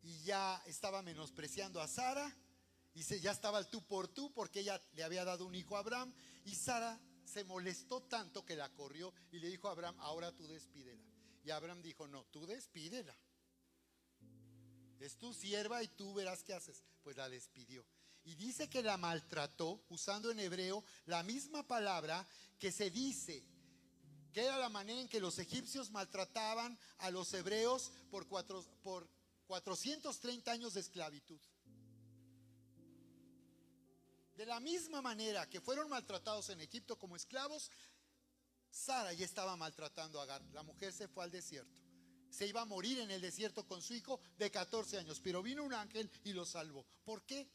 y ya estaba menospreciando a Sara, y ya estaba el tú por tú, porque ella le había dado un hijo a Abraham, y Sara se molestó tanto que la corrió y le dijo a Abraham: ahora tú despídela. Y Abraham dijo: no, tú despídela. Es tu sierva y tú verás qué haces. Pues la despidió. Y dice que la maltrató, usando en hebreo la misma palabra que se dice que era la manera en que los egipcios maltrataban a los hebreos por 430 años de esclavitud. De la misma manera que fueron maltratados en Egipto como esclavos, Sara ya estaba maltratando a Agar. La mujer se fue al desierto. Se iba a morir en el desierto con su hijo de 14 años, pero vino un ángel y lo salvó. ¿Por qué?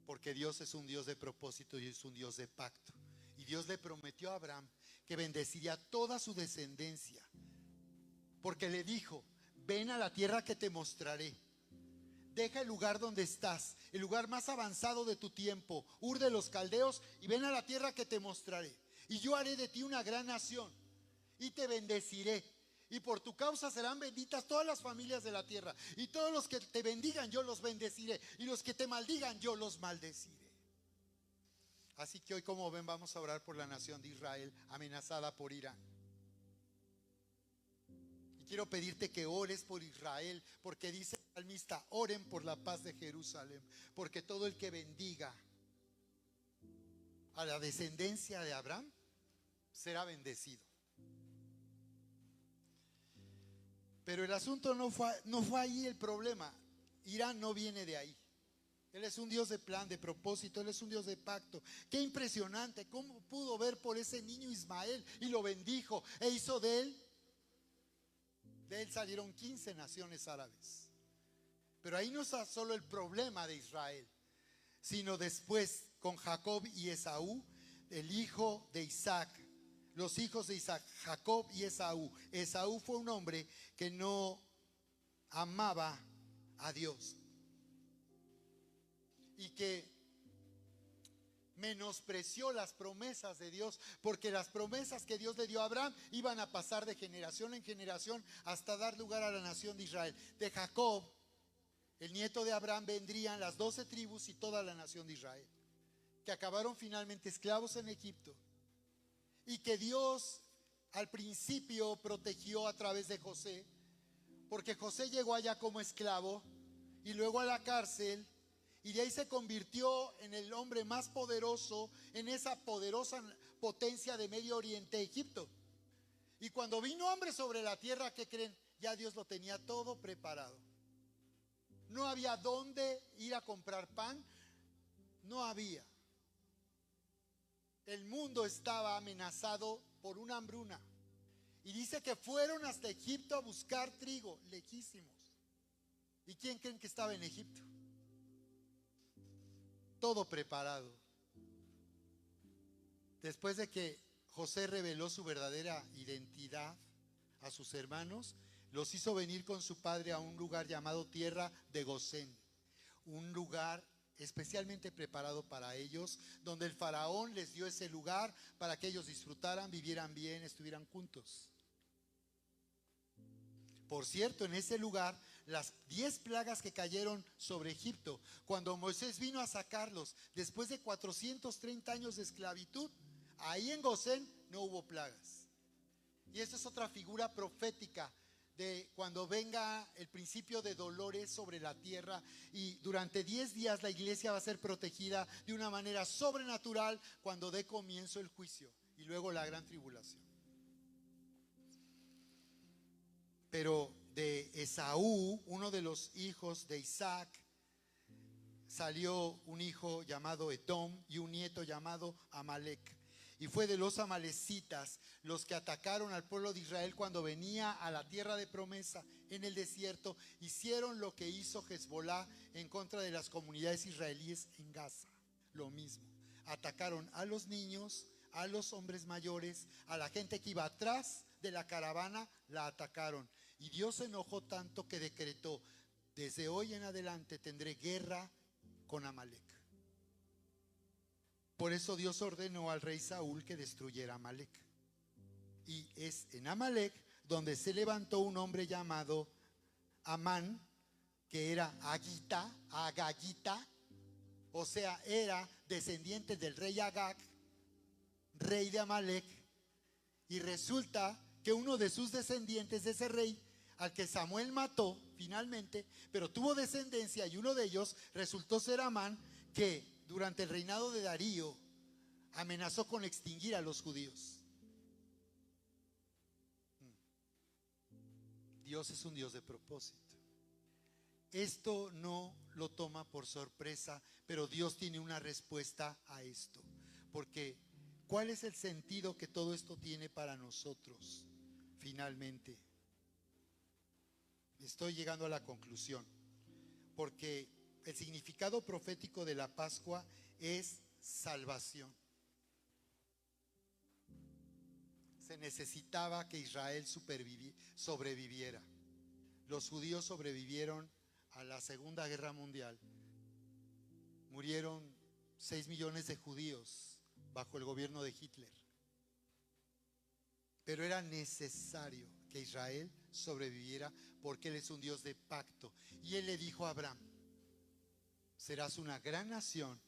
Porque Dios es un Dios de propósito y es un Dios de pacto. Y Dios le prometió a Abraham que bendeciría toda su descendencia, porque le dijo: ven a la tierra que te mostraré. Deja el lugar donde estás, el lugar más avanzado de tu tiempo, Ur de los Caldeos, y ven a la tierra que te mostraré. Y yo haré de ti una gran nación y te bendeciré. Y por tu causa serán benditas todas las familias de la tierra. Y todos los que te bendigan yo los bendeciré, y los que te maldigan yo los maldeciré. Así que hoy, como ven, vamos a orar por la nación de Israel amenazada por Irán. Y quiero pedirte que ores por Israel, porque dice el salmista: oren por la paz de Jerusalén, porque todo el que bendiga a la descendencia de Abraham será bendecido. Pero el asunto no fue ahí el problema. Irán no viene de ahí. Él es un Dios de plan, de propósito. Él es un Dios de pacto. Qué impresionante cómo pudo ver por ese niño Ismael y lo bendijo e hizo de él salieron 15 naciones árabes. Pero ahí no está solo el problema de Israel, sino después con Jacob y Esaú, el hijo de Isaac. Los hijos de Isaac, Jacob y Esaú. Esaú fue un hombre que no amaba a Dios y que menospreció las promesas de Dios, porque las promesas que Dios le dio a Abraham iban a pasar de generación en generación hasta dar lugar a la nación de Israel. De Jacob, el nieto de Abraham, vendrían las 12 tribus y toda la nación de Israel, que acabaron finalmente esclavos en Egipto, y que Dios al principio protegió a través de José, porque José llegó allá como esclavo y luego a la cárcel, y de ahí se convirtió en el hombre más poderoso en esa poderosa potencia de Medio Oriente, Egipto. Y cuando vino hambre sobre la tierra, ¿qué creen? Ya Dios lo tenía todo preparado. No había dónde ir a comprar pan, no había. El mundo estaba amenazado por una hambruna. Y dice que fueron hasta Egipto a buscar trigo, lejísimos. ¿Y quién creen que estaba en Egipto? Todo preparado. Después de que José reveló su verdadera identidad a sus hermanos, los hizo venir con su padre a un lugar llamado tierra de Gosén, un lugar especialmente preparado para ellos, donde el faraón les dio ese lugar para que ellos disfrutaran, vivieran bien, estuvieran juntos. Por cierto, en ese lugar, las 10 plagas que cayeron sobre Egipto, cuando Moisés vino a sacarlos después de 430 años de esclavitud, ahí en Gosén no hubo plagas. Y esta es otra figura profética de cuando venga el principio de dolores sobre la tierra, y durante 10 días la iglesia va a ser protegida de una manera sobrenatural cuando dé comienzo el juicio y luego la gran tribulación. Pero de Esaú, uno de los hijos de Isaac, salió un hijo llamado Edom y un nieto llamado Amalec. Y fue de los amalecitas los que atacaron al pueblo de Israel cuando venía a la tierra de promesa en el desierto. Hicieron lo que hizo Hezbolá en contra de las comunidades israelíes en Gaza. Lo mismo. Atacaron a los niños, a los hombres mayores, a la gente que iba atrás de la caravana, la atacaron. Y Dios se enojó tanto que decretó: desde hoy en adelante tendré guerra con Amalec. Por eso Dios ordenó al rey Saúl que destruyera a Amalec. Y es en Amalec donde se levantó un hombre llamado Amán, que era Agagita, O sea, era descendiente del rey Agag, rey de Amalek, y resulta que uno de sus descendientes, de ese rey, al que Samuel mató finalmente, pero tuvo descendencia, y uno de ellos resultó ser Amán, que durante el reinado de Darío amenazó con extinguir a los judíos. Dios es un Dios de propósito. Esto no lo toma por sorpresa, pero Dios tiene una respuesta a esto. Porque ¿cuál es el sentido que todo esto tiene para nosotros? Finalmente, estoy llegando a la conclusión. Porque el significado profético de la Pascua es salvación. Se necesitaba que Israel sobreviviera. Los judíos sobrevivieron a la Segunda Guerra Mundial. Murieron 6 millones de judíos bajo el gobierno de Hitler. Pero era necesario que Israel sobreviviera porque Él es un Dios de pacto. Y Él le dijo a Abraham: serás una gran nación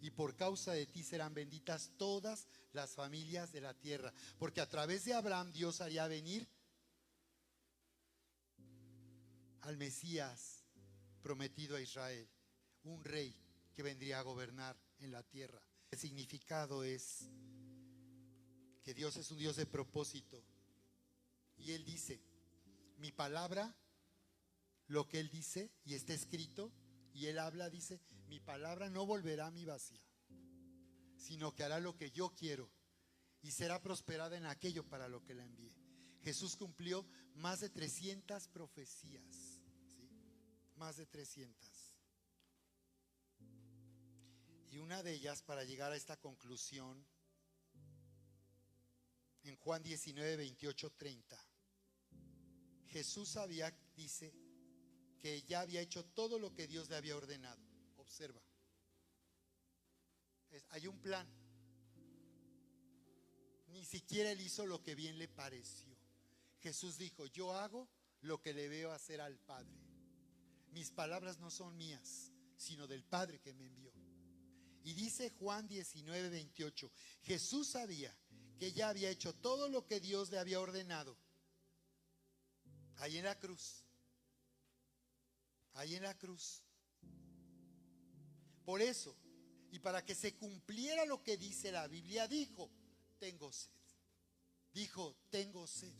y por causa de ti serán benditas todas las familias de la tierra. Porque a través de Abraham Dios haría venir al Mesías prometido a Israel, un rey que vendría a gobernar en la tierra. El significado es que Dios es un Dios de propósito. Y Él dice: mi palabra, lo que Él dice y está escrito, y Él habla, dice: mi palabra no volverá a mí vacía, sino que hará lo que yo quiero y será prosperada en aquello para lo que la envíe. Jesús cumplió más de 300 profecías, ¿sí? Más de 300. Y una de ellas, para llegar a esta conclusión, en Juan 19, 28, 30, Jesús sabía, dice, que ya había hecho todo lo que Dios le había ordenado. Observa, hay un plan. Ni siquiera Él hizo lo que bien le pareció. Jesús dijo: yo hago lo que le veo hacer al Padre. Mis palabras no son mías, sino del Padre que me envió. Y dice Juan 19, 28, Jesús sabía que ya había hecho todo lo que Dios le había ordenado. Ahí en la cruz. Ahí en la cruz. Por eso, y para que se cumpliera lo que dice la Biblia, dijo: tengo sed. Dijo: tengo sed.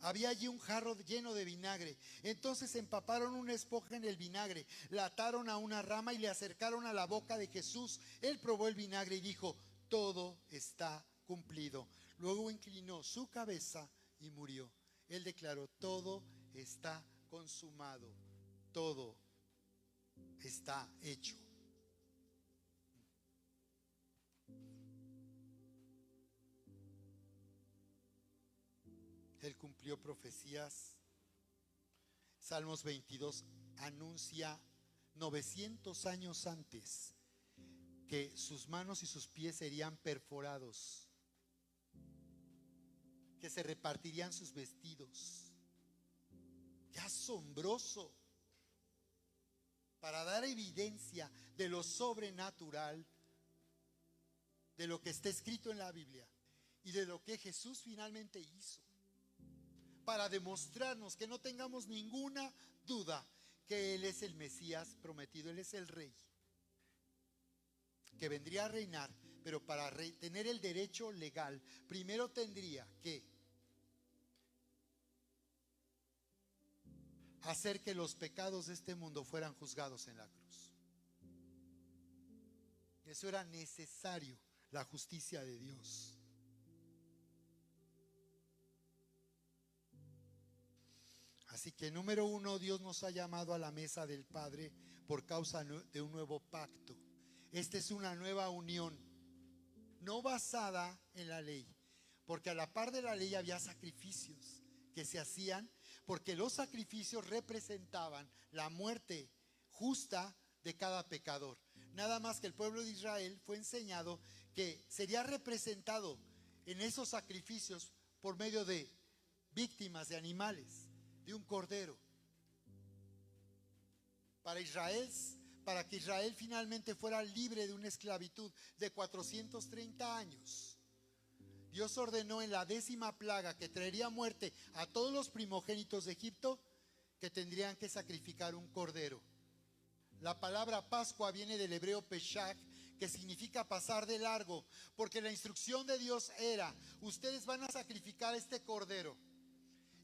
Había allí un jarro lleno de vinagre. Entonces empaparon una esponja en el vinagre, la ataron a una rama y le acercaron a la boca de Jesús. Él probó el vinagre y dijo: todo está cumplido. Luego inclinó su cabeza y murió. Él declaró: todo está consumado, todo está hecho. Él cumplió profecías. Salmos 22 anuncia 900 años antes que sus manos y sus pies serían perforados, que se repartirían sus vestidos. ¡Qué asombroso! Para dar evidencia de lo sobrenatural, de lo que está escrito en la Biblia y de lo que Jesús finalmente hizo, para demostrarnos que no tengamos ninguna duda que Él es el Mesías prometido. Él es el Rey que vendría a reinar, pero para tener el derecho legal, primero tendría que hacer que los pecados de este mundo fueran juzgados en la cruz. Eso era necesario, la justicia de Dios. Así que número uno, Dios nos ha llamado a la mesa del Padre por causa de un nuevo pacto. Esta es una nueva unión, no basada en la ley, porque a la par de la ley había sacrificios que se hacían, porque los sacrificios representaban la muerte justa de cada pecador. Nada más que el pueblo de Israel fue enseñado que sería representado en esos sacrificios por medio de víctimas de animales, de un cordero. Para Israel, para que Israel finalmente fuera libre de una esclavitud de 430 años, Dios ordenó en la 10ª plaga que traería muerte a todos los primogénitos de Egipto, que tendrían que sacrificar un cordero. La palabra Pascua viene del hebreo Peshach, que significa pasar de largo, porque la instrucción de Dios era: ustedes van a sacrificar este cordero,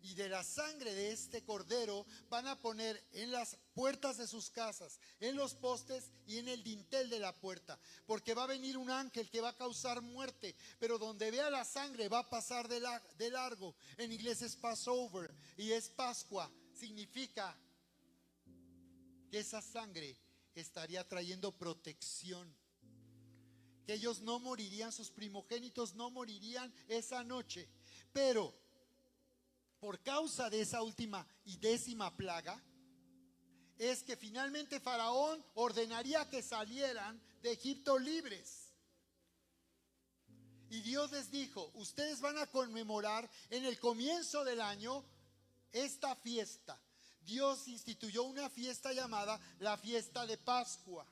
y de la sangre de este cordero van a poner en las puertas de sus casas, en los postes y en el dintel de la puerta, porque va a venir un ángel que va a causar muerte, pero donde vea la sangre va a pasar de largo. En inglés es Passover y es Pascua. Significa que esa sangre estaría trayendo protección, que ellos no morirían, sus primogénitos no morirían esa noche. Pero por causa de esa última y 10ª plaga, es que finalmente Faraón ordenaría que salieran de Egipto libres. Y Dios les dijo: ustedes van a conmemorar en el comienzo del año esta fiesta. Dios instituyó una fiesta llamada la fiesta de Pascua,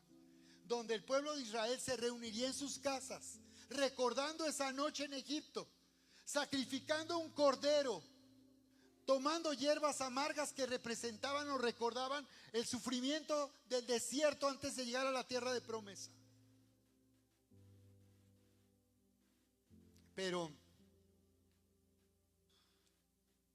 donde el pueblo de Israel se reuniría en sus casas, recordando esa noche en Egipto, sacrificando un cordero, tomando hierbas amargas que representaban o recordaban el sufrimiento del desierto antes de llegar a la tierra de promesa. Pero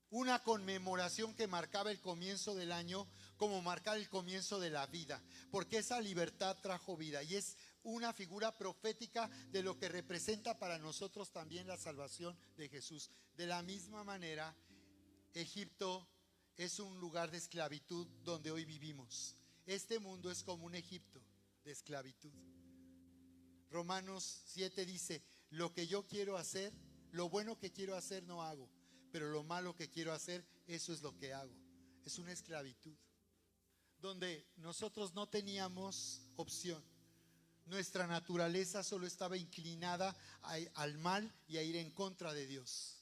una conmemoración que marcaba el comienzo del año, como marcar el comienzo de la vida, porque esa libertad trajo vida, y es una figura profética de lo que representa para nosotros también la salvación de Jesús. De la misma manera, Egipto es un lugar de esclavitud donde hoy vivimos. Este mundo es como un Egipto de esclavitud. Romanos 7 dice: lo que yo quiero hacer, lo bueno que quiero hacer no hago, pero lo malo que quiero hacer, eso es lo que hago. Es una esclavitud donde nosotros no teníamos opción. Nuestra naturaleza solo estaba inclinada al mal y a ir en contra de Dios.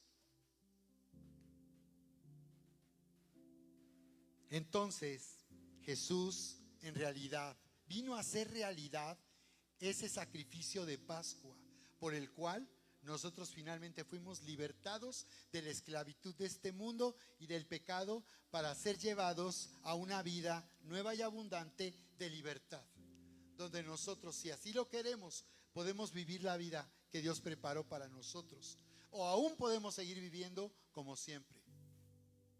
Entonces Jesús en realidad vino a hacer realidad ese sacrificio de Pascua, por el cual nosotros finalmente fuimos libertados de la esclavitud de este mundo y del pecado, para ser llevados a una vida nueva y abundante de libertad, donde nosotros, si así lo queremos, podemos vivir la vida que Dios preparó para nosotros, o aún podemos seguir viviendo como siempre.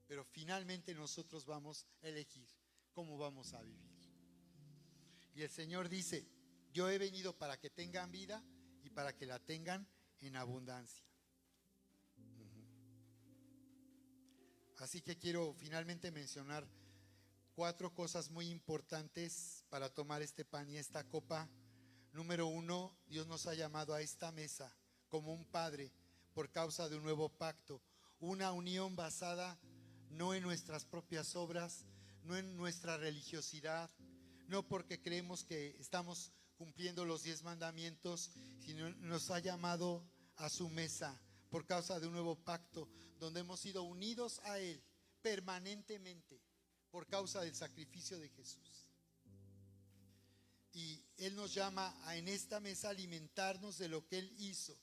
Pero finalmente nosotros vamos a elegir cómo vamos a vivir. Y el Señor dice: yo he venido para que tengan vida y para que la tengan en abundancia. Así que quiero finalmente mencionar 4 cosas muy importantes para tomar este pan y esta copa. Número 1, Dios nos ha llamado a esta mesa como un padre por causa de un nuevo pacto, una unión basada no en nuestras propias obras, no en nuestra religiosidad, no porque creemos que estamos cumpliendo los 10 mandamientos, sino nos ha llamado a su mesa por causa de un nuevo pacto, donde hemos sido unidos a Él permanentemente por causa del sacrificio de Jesús. Y Él nos llama a en esta mesa alimentarnos de lo que Él hizo,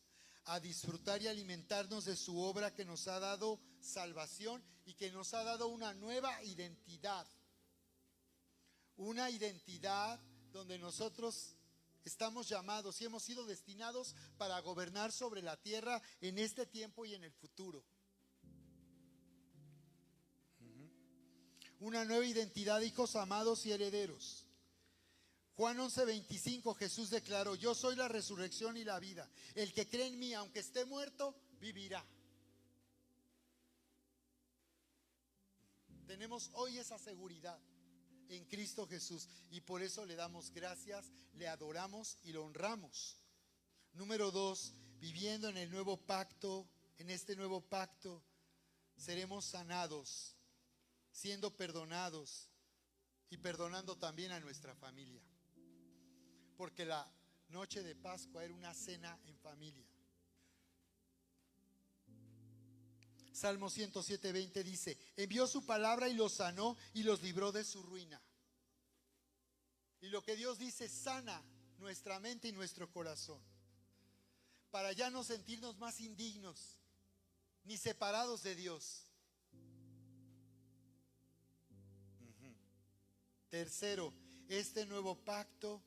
a disfrutar y alimentarnos de su obra, que nos ha dado salvación y que nos ha dado una nueva identidad. Una identidad donde nosotros estamos llamados y hemos sido destinados para gobernar sobre la tierra en este tiempo y en el futuro. Una nueva identidad, hijos amados y herederos. Juan 11:25, Jesús declaró: yo soy la resurrección y la vida. El que cree en mí, aunque esté muerto, vivirá. Tenemos hoy esa seguridad en Cristo Jesús, y por eso le damos gracias, le adoramos y lo honramos. Número 2, viviendo en el nuevo pacto, en este nuevo pacto, seremos sanados, siendo perdonados y perdonando también a nuestra familia. Porque la noche de Pascua era una cena en familia. Salmo 107:20 dice: envió su palabra y los sanó y los libró de su ruina. Y lo que Dios dice sana nuestra mente y nuestro corazón, para ya no sentirnos más indignos ni separados de Dios. Tercero, este nuevo pacto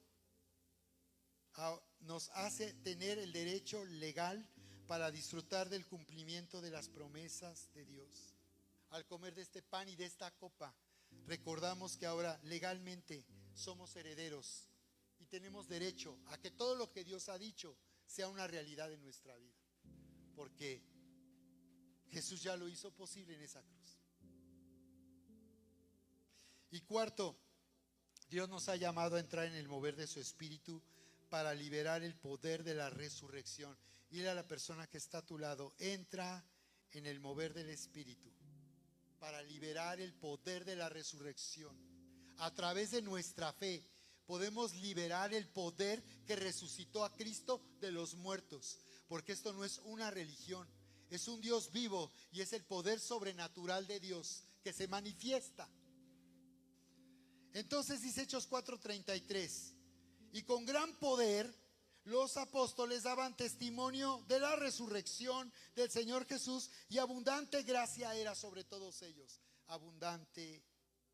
nos hace tener el derecho legal para disfrutar del cumplimiento de las promesas de Dios. Al comer de este pan y de esta copa, recordamos que ahora legalmente somos herederos y tenemos derecho a que todo lo que Dios ha dicho sea una realidad en nuestra vida, porque Jesús ya lo hizo posible en esa cruz. Y cuarto, Dios nos ha llamado a entrar en el mover de su Espíritu para liberar el poder de la resurrección. Dile a la persona que está a tu lado: entra en el mover del Espíritu para liberar el poder de la resurrección. A través de nuestra fe podemos liberar el poder que resucitó a Cristo de los muertos, porque esto no es una religión, es un Dios vivo y es el poder sobrenatural de Dios que se manifiesta. Entonces dice Hechos 4:33, y con gran poder los apóstoles daban testimonio de la resurrección del Señor Jesús, y abundante gracia era sobre todos ellos. Abundante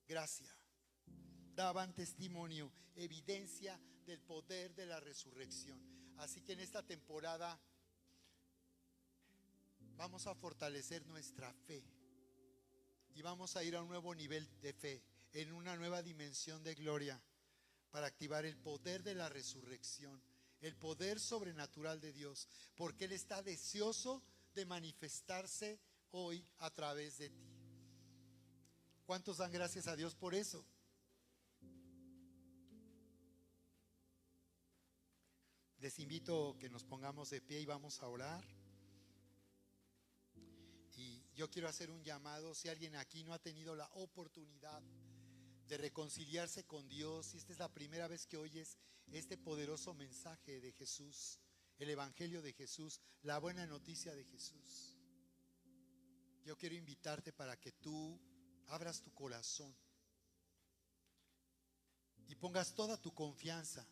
gracia. Daban testimonio, evidencia del poder de la resurrección. Así que en esta temporada vamos a fortalecer nuestra fe y vamos a ir a un nuevo nivel de fe, en una nueva dimensión de gloria, para activar el poder de la resurrección, el poder sobrenatural de Dios, porque Él está deseoso de manifestarse hoy a través de ti. ¿Cuántos dan gracias a Dios por eso? Les invito a que nos pongamos de pie y vamos a orar. Y yo quiero hacer un llamado: si alguien aquí no ha tenido la oportunidad de reconciliarse con Dios, si esta es la primera vez que oyes este poderoso mensaje de Jesús, el evangelio de Jesús, la buena noticia de Jesús, yo quiero invitarte para que tú abras tu corazón y pongas toda tu confianza